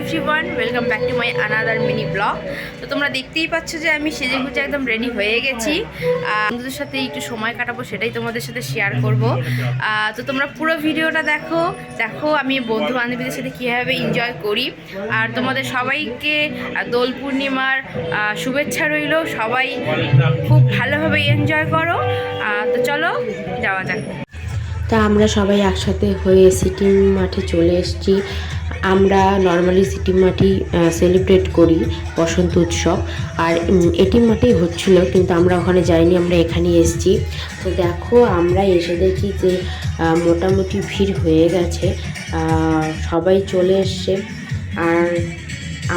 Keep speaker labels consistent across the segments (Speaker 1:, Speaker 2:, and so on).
Speaker 1: Everyone, welcome back to my another mini blog. তো তোমরা দেখতেই পাচ্ছ যে আমি সেজে গুজে একদম রেডি হয়ে গেছি। বন্ধুদের সাথে একটু সময় কাটাবো, সেটাই তোমাদের সাথে শেয়ার করব। তো তোমরা পুরো ভিডিওটা দেখো আমি বন্ধু বান্ধবীদের সাথে কীভাবে এনজয় করি। আর তোমাদের সবাইকে দোল পূর্ণিমার শুভেচ্ছা রইল। সবাই খুব ভালোভাবে এনজয় করো। তো চলো যাওয়া যাক।
Speaker 2: তা আমরা সবাই একসাথে হয়ে সিটিং মাঠে চলে এসেছি। আমরা নর্মালি সিটিং মাঠেই সেলিব্রেট করি বসন্ত উৎসব, আর এটিএম মাঠেই হচ্ছিল, কিন্তু আমরা ওখানে যাইনি, আমরা এখানেই এসেছি। তো দেখো আমরা এসে দেখি যে মোটামুটি ভিড় হয়ে গেছে, সবাই চলে এসছে। আর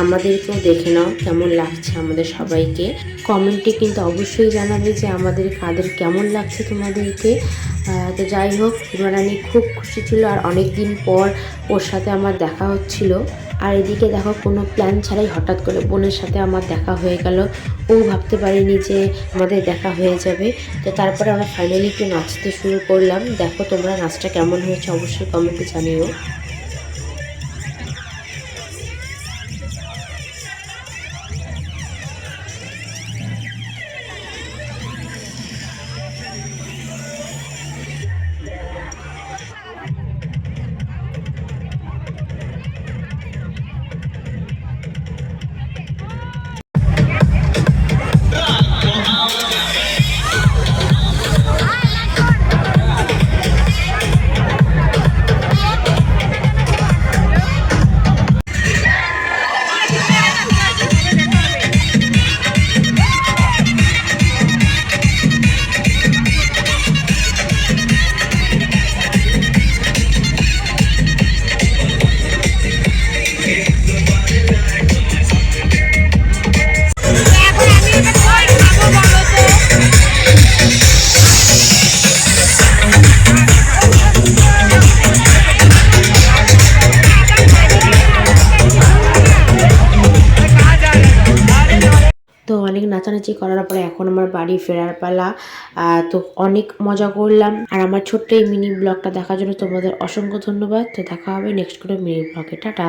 Speaker 2: আমাদেরকেও দেখে নাও কেমন লাগছে আমাদের সবাইকে। কমেন্টে কিন্তু অবশ্যই জানাবে যে আমাদের কাদের কেমন লাগছে তোমাদেরকে। তো যাই হোক, ইমরানি খুব খুশি ছিল, আর অনেক দিন পর ওর সাথে আমার দেখা হচ্ছিল। আর এদিকে দেখো কোনো প্ল্যান ছাড়াই হঠাৎ করে বোনের সাথে আমার দেখা হয়ে গেল। ও ভাবতে পারিনি যে আমাদের দেখা হয়ে যাবে। তো তারপরে আমরা ফাইনালি একটু নাচতে শুরু করলাম। দেখো তোমরা নাচটা কেমন হয়েছে অবশ্যই কমেন্টে জানিও। তো অনেক নাচানাচি করার পরে এখন আমার বাড়ি ফেরার পালা। তো অনেক মজা করলাম। আর আমার ছোট্ট এই মিনি ব্লগটা দেখার জন্য তোমাদের অসংখ্য ধন্যবাদ। তো দেখা হবে নেক্সট কোনো মিনি ব্লগে। টাটা।